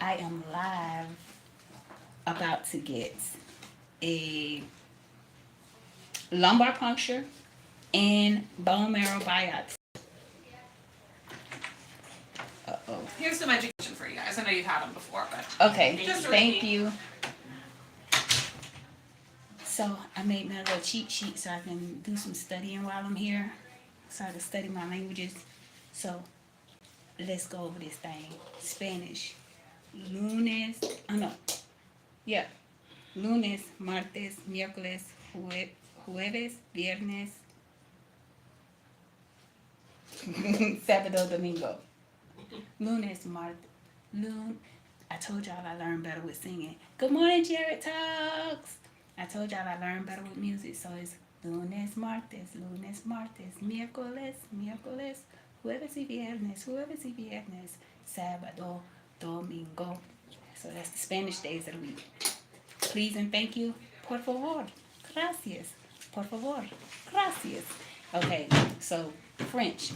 I am live about to get a lumbar puncture and bone marrow biopsy. Uh-oh. Here's some education for you guys. I know you've had them before, but Okay, just to thank repeat. you. So I made my little cheat sheet so I can do some studying while I'm here. So I can study my languages. So let's go over this thing. Spanish. Lunes. Oh no. Yeah. Lunes, martes, miércoles, jueves, viernes, sábado, domingo. Lunes, martes. I told y'all I learned better with singing. Good morning, Jared Talks. I told y'all I learned better with music, so it's lunes, martes, miércoles, jueves y viernes, sábado, domingo. So that's the Spanish days of the week. Please and thank you. Por favor. Gracias. Por favor. Gracias. Okay, so French.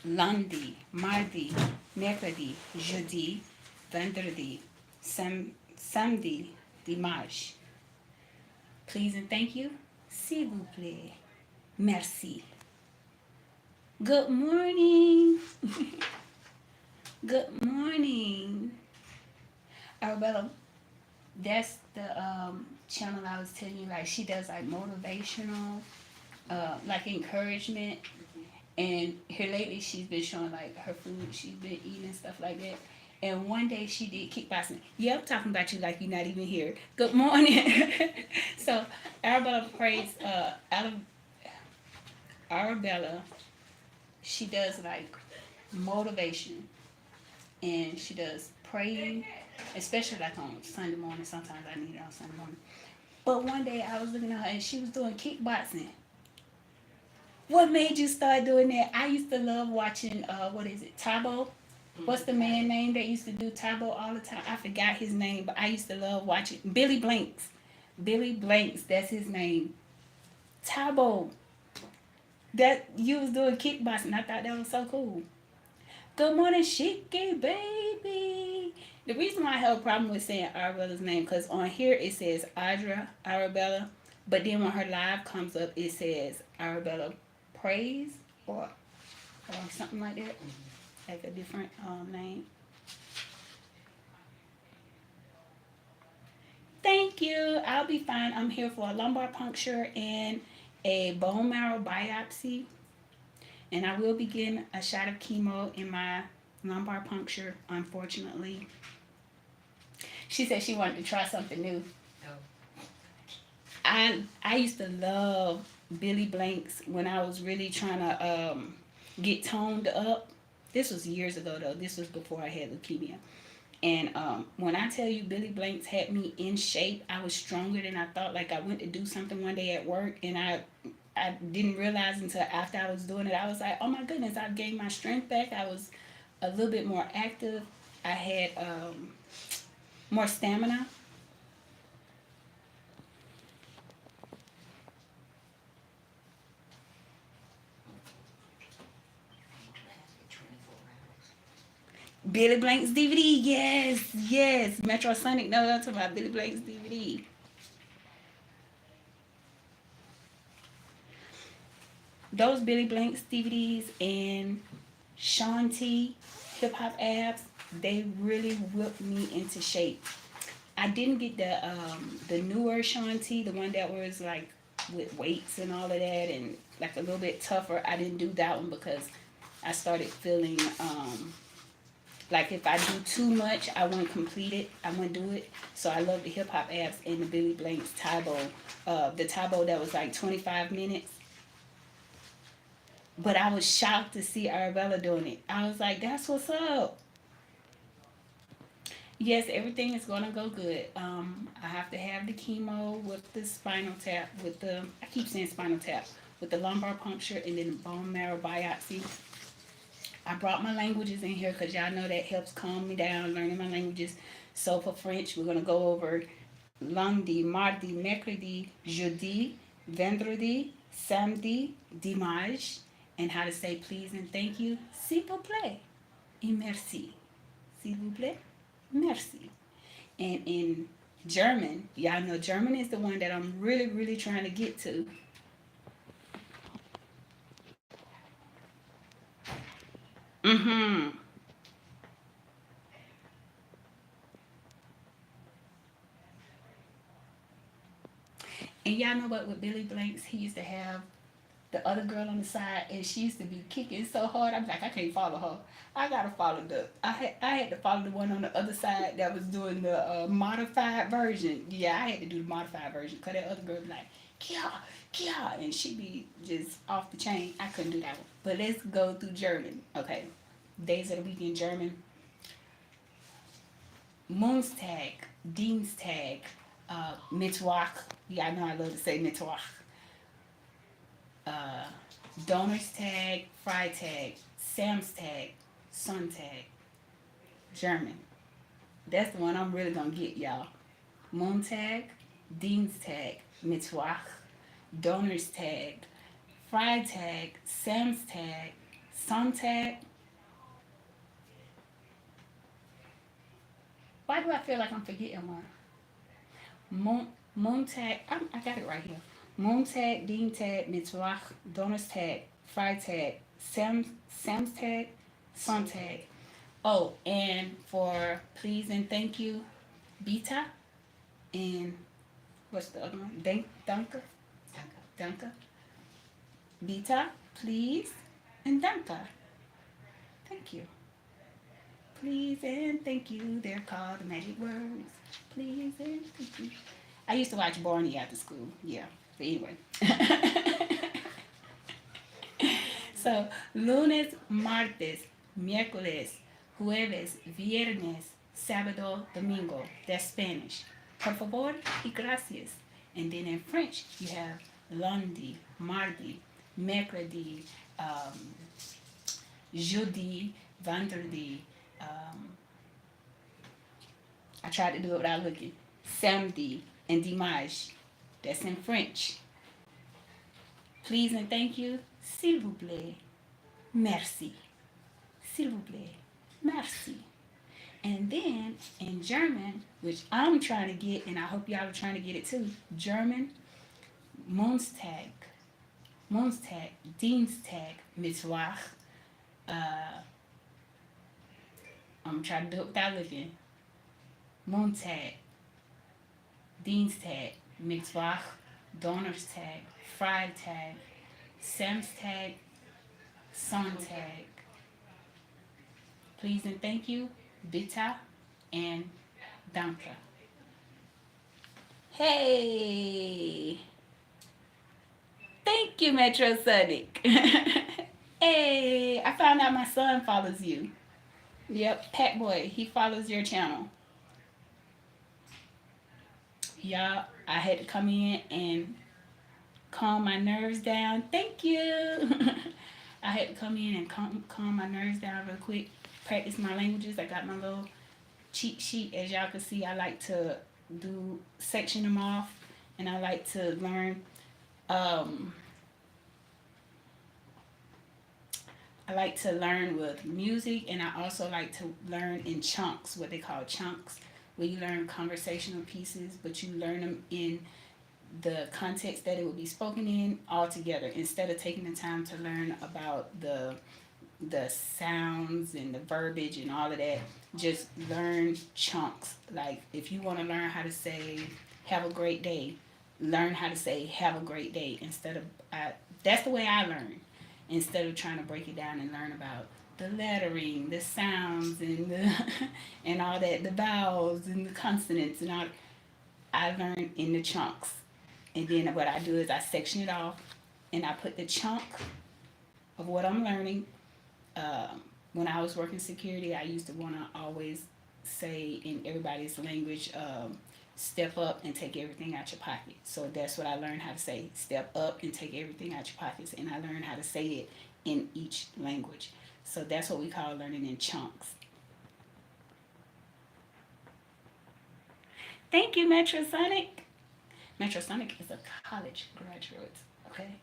Lundi, mardi, mercredi, jeudi, vendredi, samedi, dimanche. Please and thank you. S'il vous plaît. Merci. Good morning. Good morning. Arabella, that's the channel I was telling you. Like she does like motivational, like encouragement. And here lately, she's been showing like her food she's been eating and stuff like that. And one day she did kickboxing. Yeah, I'm talking about you like you're not even here. Good morning. So Arabella prays. Arabella, she does like motivation, and she does praying, especially like on Sunday morning. Sometimes I need it on Sunday morning. But one day I was looking at her and she was doing kickboxing. What made you start doing that? I used to love watching, what is it, Tabo? What's the man name that used to do Tabo all the time? I forgot his name, but I used to love watching Billy Blanks. Billy Blanks, that's his name. Tabo. That you was doing kickboxing. I thought that was so cool. Good morning, Shiki baby. The reason why I have a problem with saying Arabella's name, because on here it says Arabella, but then when her live comes up, it says Arabella Praise or something like that, like a different name. Thank you. I'll be fine. I'm here for a lumbar puncture and a bone marrow biopsy, and I will be getting a shot of chemo in my lumbar puncture. Unfortunately, she said she wanted to try something new. I used to love Billy Blanks when I was really trying to get toned up. This was years ago though. This was before I had leukemia. And when I tell you Billy Blanks had me in shape, I was stronger than I thought. Like I went to do something one day at work and I didn't realize until after I was doing it. I was like, oh my goodness, I've gained my strength back. I was a little bit more active. I had more stamina. Billy Blanks DVD, yes, yes. Metro Sonic, no, I'm talking about Billy Blanks DVD. Those Billy Blanks DVDs and Shanti Hip Hop Abs, they really whipped me into shape. I didn't get the newer Shanti, the one that was like with weights and all of that and like a little bit tougher. I didn't do that one because I started feeling like if I do too much, I won't complete it. I won't do it. So I love the Hip Hop Abs and the Billy Blanks Tybo. The Tybo that was like 25 minutes. But I was shocked to see Arabella doing it. I was like, that's what's up. Yes, everything is gonna go good. I have to have the chemo with the spinal tap, with the I keep saying spinal tap, with the lumbar puncture and then the bone marrow biopsy. I brought my languages in here because y'all know that helps calm me down, learning my languages. So for French, we're gonna go over lundi, mardi, mercredi, jeudi, vendredi, samedi, dimanche, and how to say please and thank you. S'il vous plaît. Et merci. S'il vous plaît. merci. And in German, y'all know German is the one that I'm really, really trying to get to. Mm-hmm. And y'all know what with Billy Blanks, he used to have the other girl on the side, and she used to be kicking so hard. I'm like, I can't follow her. I gotta follow the. I had to follow the one on the other side that was doing the modified version. Yeah, I had to do the modified version because that other girl be like, Kia, Kia, and she be just off the chain. I couldn't do that one. But let's go through German. Okay, days of the week in German: Monstag, Dienstag, Mittwoch. Yeah, I know I love to say Mittwoch. uh, Donnerstag, Freitag, Samstag, Sonntag, German. That's the one I'm really gonna get, y'all. Montag, Dienstag, Mittwoch, Donnerstag, Freitag, Samstag, Sonntag. Why do I feel like I'm forgetting one? Montag, I got it right here. Montag, Dienstag, Mittwoch, Donnerstag, Freitag, Samstag, Sonntag. Oh, and for please and thank you, Beta, and what's the other one? Danke, Danke, Beta, please, and Danke. Thank you. Please and thank you. They're called the magic words. Please and thank you. I used to watch Barney after school. Yeah. But anyway. So, lunes, martes, miércoles, jueves, viernes, sábado, domingo. That's Spanish. Por favor y gracias. And then in French, you have lundi, mardi, mercredi, jeudi, vendredi. I tried to do it without looking. Samedi and dimanche. That's in French. Please and thank you. S'il vous plaît. Merci. S'il vous plaît. Merci. And then in German, which I'm trying to get, and I hope y'all are trying to get it too, German, Monstag, Dienstag, Mittwoch. I'm trying to do it without looking. Montag, Dienstag, Mittwoch, Donnerstag, Freitag, Samstag, Sonntag. Please and thank you, Bitte and Danke. Hey! Thank you, Metro Sonic. Hey, I found out my son follows you. Yep, Pat Boy, he follows your channel. Y'all, I had to come in and calm my nerves down. Thank you. I had to come in and calm my nerves down real quick. Practice my languages. I got my little cheat sheet. As y'all can see, I like to section them off, and I like to learn. I like to learn with music, and I also like to learn in chunks, what they call chunks, where you learn conversational pieces, but you learn them in the context that it will be spoken in all together, instead of taking the time to learn about the sounds and the verbiage and all of that. Just learn chunks. Like if you want to learn how to say have a great day, learn how to say have a great day instead of that's the way I learn, instead of trying to break it down and learn about the lettering, the sounds, and the and all that, the vowels and the consonants and all. I learn in the chunks, and then what I do is I section it off, and I put the chunk of what I'm learning. When I was working security, I used to want to always say in everybody's language, step up and take everything out your pocket. So that's what I learned how to say, step up and take everything out your pockets. And I learned how to say it in each language. So that's what we call learning in chunks. Thank you, Metrosonic. Metrosonic is a college graduate, okay?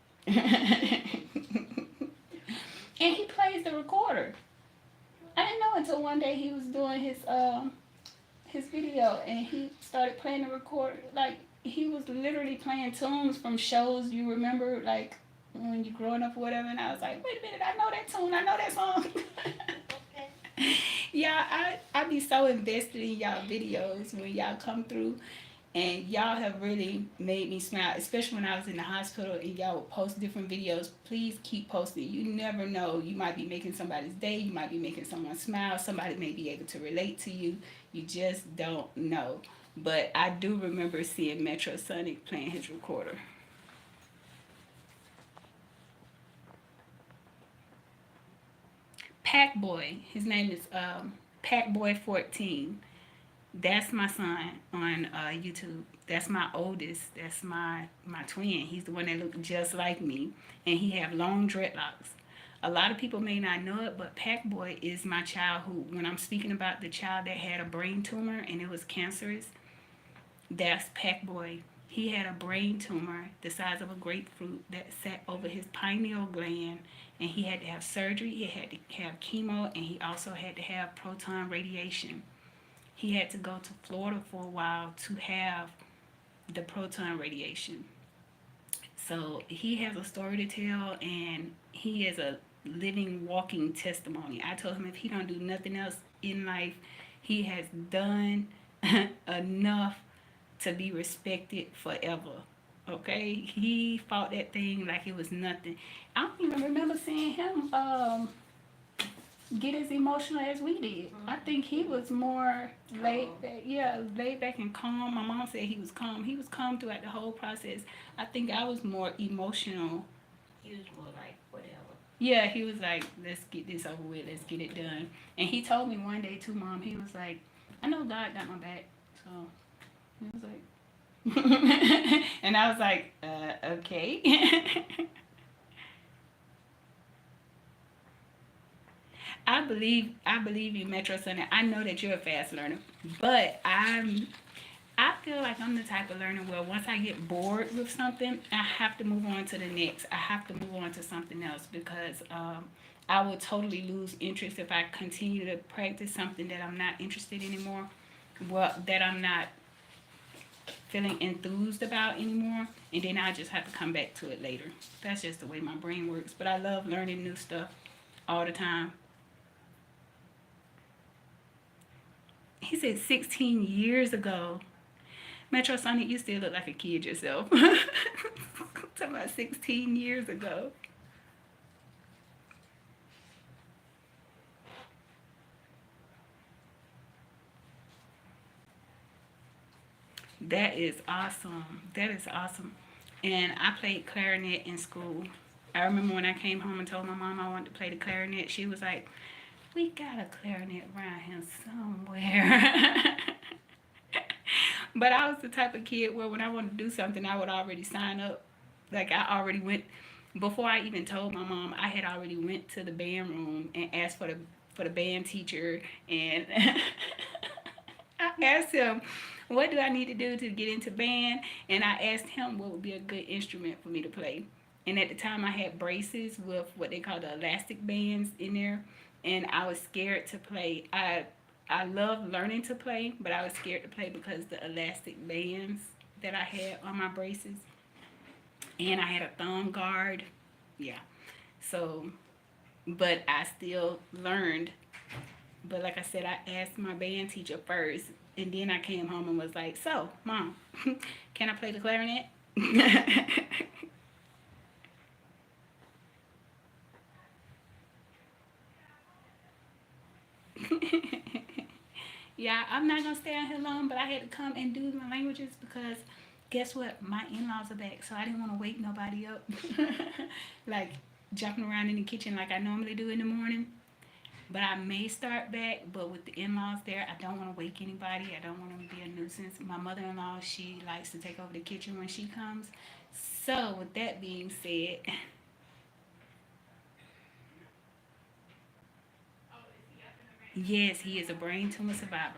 And he plays the recorder. I didn't know until one day he was doing his his video, and he started playing the record. Like, he was literally playing tunes from shows you remember, like when you're growing up or whatever. And I was like, wait a minute, I know that tune, I know that song. Yeah, I be so invested in y'all videos when y'all come through, and y'all have really made me smile, especially when I was in the hospital and y'all would post different videos. Please keep posting. You never know, you might be making somebody's day, you might be making someone smile, somebody may be able to relate to you. You just don't know. But I do remember seeing Metro Sonic playing his recorder. Pack Boy, his name is Pack Boy 14. That's my son on YouTube. That's my oldest. That's my twin. He's the one that looked just like me, and he have long dreadlocks. A lot of people may not know it, but Pack Boy is my child who, when I'm speaking about the child that had a brain tumor and it was cancerous, that's Pack Boy. He had a brain tumor the size of a grapefruit that sat over his pineal gland, and he had to have surgery. He had to have chemo, and he also had to have proton radiation. He had to go to Florida for a while to have the proton radiation. So he has a story to tell, and he is a living, walking testimony. I told him if he don't do nothing else in life, he has done enough to be respected forever. Okay, he fought that thing like it was nothing. I don't even remember seeing him get as emotional as we did. I think he was more laid back, yeah, laid back and calm. My mom said he was calm. He was calm throughout the whole process. I think I was more emotional. He was more like, whatever. Yeah, he was like, let's get this over with, let's get it done. And he told me one day too, Mom, he was like, I know God got my back. So he was like, and I was like, okay. I believe you, Metro Center. I know that you're a fast learner, but I feel like I'm the type of learner where once I get bored with something, I have to move on to the next. I have to move on to something else because I will totally lose interest if I continue to practice something that I'm not interested in anymore. Well, that I'm not feeling enthused about anymore, and then I just have to come back to it later. That's just the way my brain works. But I love learning new stuff all the time. He said 16 years ago. Metro Sonic, you still look like a kid yourself. Talking about 16 years ago. That is awesome. That is awesome. And I played clarinet in school. I remember when I came home and told my mom I wanted to play the clarinet, she was like, we got a clarinet around here somewhere. But I was the type of kid where when I wanted to do something, I would already sign up. Like I already went before I even told my mom. I had already went to the band room and asked for the band teacher, and I asked him, "What do I need to do to get into band?" And I asked him what would be a good instrument for me to play. And at the time, I had braces with what they call the elastic bands in there, and I was scared to play. I love learning to play, but I was scared to play because the elastic bands that I had on my braces, and I had a thumb guard. Yeah. So, but I still learned. But like I said, I asked my band teacher first, and then I came home and was like, "So, Mom, can I play the clarinet?" Yeah, I'm not gonna stay out here long, but I had to come and do my languages because guess what? My in-laws are back, so I didn't want to wake nobody up. Like jumping around in the kitchen like I normally do in the morning. But I may start back, but with the in-laws there, I don't want to wake anybody. I don't want to be a nuisance. My mother-in-law, she likes to take over the kitchen when she comes. So with that being said, yes, he is a brain tumor survivor.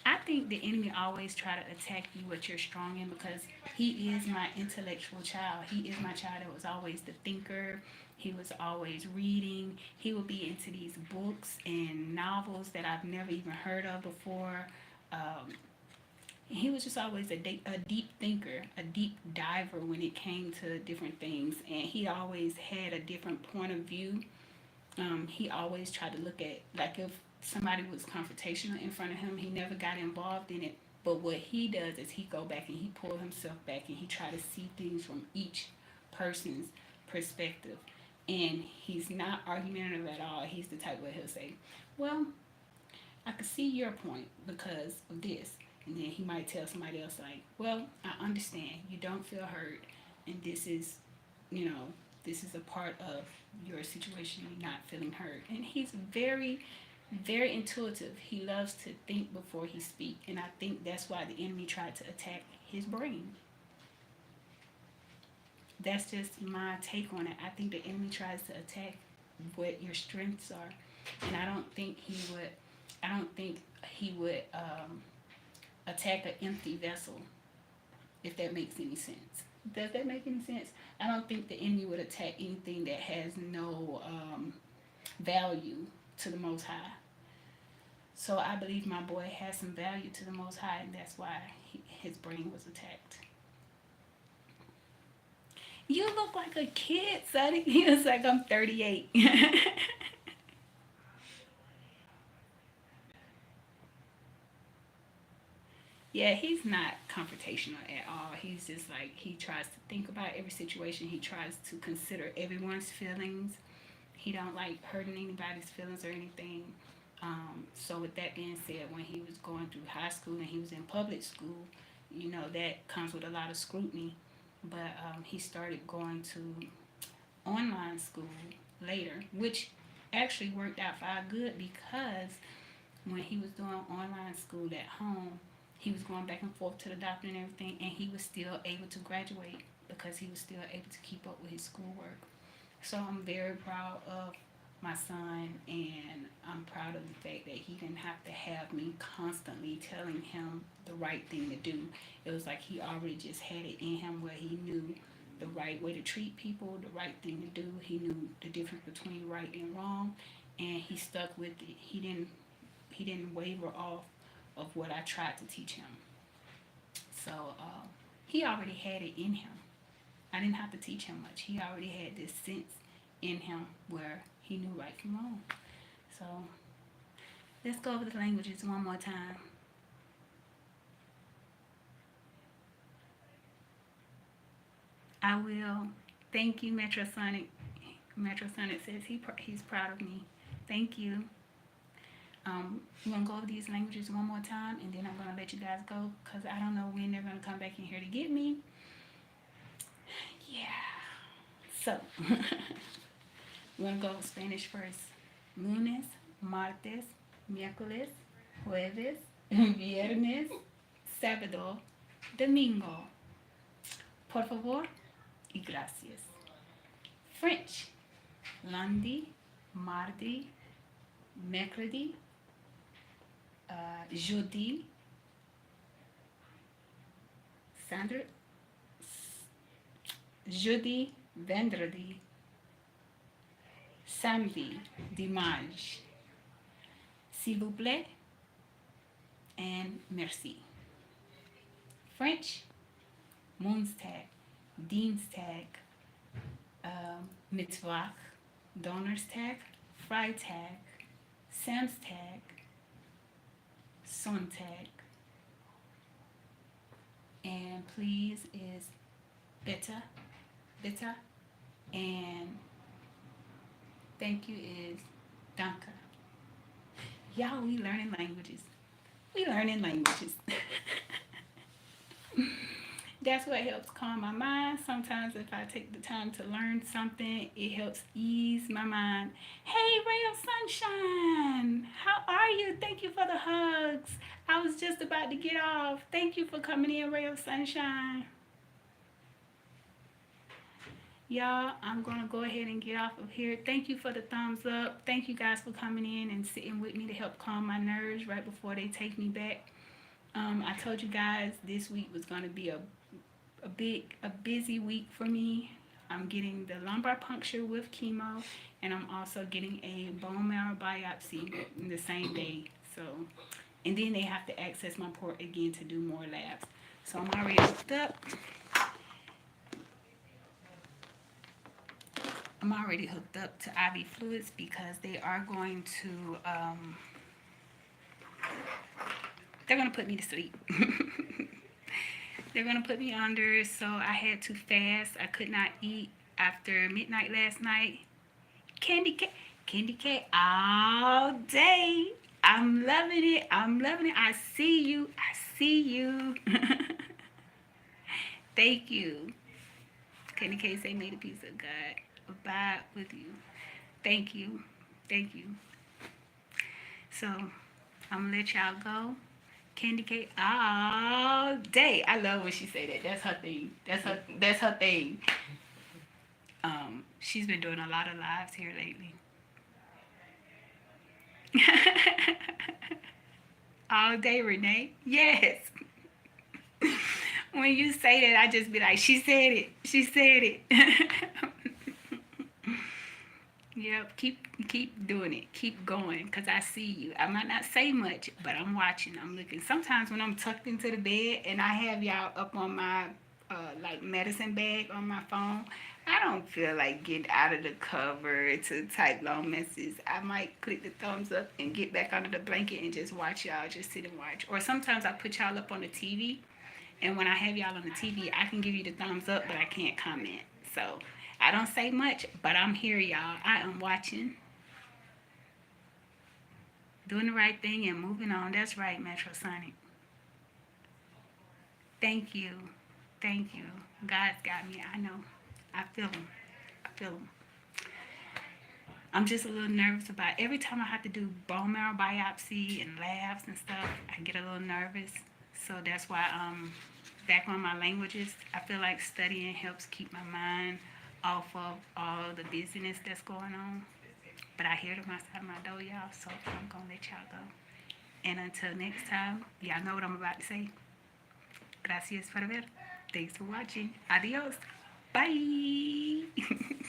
I think the enemy always try to attack you what you're strong in because he is my intellectual child. He is my child that was always the thinker. He was always reading. He would be into these books and novels that I've never even heard of before. Um, he was just always a deep thinker, a deep diver when it came to different things. And he always had a different point of view. He always tried to look at, like, if somebody was confrontational in front of him, he never got involved in it. But what he does is he go back and he pull himself back and he try to see things from each person's perspective. And he's not argumentative at all. He's the type where he'll say, well, I could see your point because of this. And then he might tell somebody else, like, well, I understand. You don't feel hurt. And this is, you know, this is a part of your situation. You're not feeling hurt. And he's very, very intuitive. He loves to think before he speaks. And I think that's why the enemy tried to attack his brain. That's just my take on it. I think the enemy tries to attack what your strengths are. And I don't think he would attack an empty vessel, if that makes any sense. Does that make any sense? I don't think the enemy would attack anything that has no value to the Most High. So I believe my boy has some value to the Most High, and that's why his brain was attacked. You look like a kid, Sonny. He was like, I'm 38. Yeah, he's not confrontational at all. He's just like, he tries to think about every situation. He tries to consider everyone's feelings. He don't like hurting anybody's feelings or anything. So with that being said, when he was going through high school and he was in public school, you know, that comes with a lot of scrutiny. But he started going to online school later, which actually worked out for our good because when he was doing online school at home, he was going back and forth to the doctor and everything, and he was still able to graduate because he was still able to keep up with his schoolwork. So I'm very proud of my son, and I'm proud of the fact that he didn't have to have me constantly telling him the right thing to do. It was like he already just had it in him where he knew the right way to treat people, the right thing to do. He knew the difference between right and wrong, and he stuck with it. He didn't waver off of what I tried to teach him. So he already had it in him. I didn't have to teach him much. He already had this sense in him where he knew right from wrong. So let's go over the languages one more time. I will. Thank you, Metrosonic. Metrosonic says he's proud of me. Thank you. I'm going to go over these languages one more time, and then I'm going to let you guys go because I don't know when they're going to come back in here to get me. Yeah. So, we're going to go with Spanish first. Lunes, martes, miércoles, jueves, viernes, sábado, domingo. Por favor y gracias. French. Lundi, mardi, mercredi, jeudi, jeudi, vendredi, samedi, dimanche, s'il vous plaît, and merci. French, Moonstag, Dienstag, Mittwoch, Donnerstag, Freitag, Samstag, Sonntag, and please is bitte, and thank you is danke. Y'all, we learning languages. That's what helps calm my mind. Sometimes if I take the time to learn something, it helps ease my mind. Hey, Ray of Sunshine, how are you? Thank you for the hugs. I was just about to get off. Thank you for coming in, Ray of Sunshine. Y'all, I'm going to go ahead and get off of here. Thank you for the thumbs up. Thank you guys for coming in and sitting with me to help calm my nerves right before they take me back. I told you guys this week was gonna be a busy week for me. I'm getting the lumbar puncture with chemo, and I'm also getting a bone marrow biopsy in the same day. So, and then they have to access my port again to do more labs. So I'm already hooked up. I'm already hooked up to IV fluids because they are going to they're gonna put me to sleep. They're gonna put me under, so I had to fast. I could not eat after midnight last night. Candy cake, candy cake all day. I'm loving it. I'm loving it. I see you. I see you. Thank you. Candy cake say made a piece of God abide with you. Thank you. Thank you. So I'm gonna let y'all go. Candy cake all day. I love when she say that. That's her thing. That's her thing. She's been doing a lot of lives here lately. All day, Renee. Yes. When you say that, I just be like, she said it. She said it. Yep. Keep doing it. Keep going, cause I see you. I might not say much, but I'm watching. I'm looking. Sometimes when I'm tucked into the bed and I have y'all up on my like medicine bag on my phone, I don't feel like getting out of the cover to type long messages. I might click the thumbs up and get back under the blanket and just watch y'all. Just sit and watch. Or sometimes I put y'all up on the TV, and when I have y'all on the TV, I can give you the thumbs up, but I can't comment. So I don't say much, but I'm here, y'all. I am watching. Doing the right thing and moving on. That's right, Metro Sonic. Thank you. Thank you. God's got me. I know. I feel him. I feel him. I'm just a little nervous about every time I have to do bone marrow biopsy and labs and stuff. I get a little nervous. So that's why back on my languages. I feel like studying helps keep my mind off of all the busyness that's going on. But I hear them outside my door, y'all, so I'm gonna let y'all go. And until next time, y'all know what I'm about to say. Gracias por ver. Thanks for watching. Adios. Bye.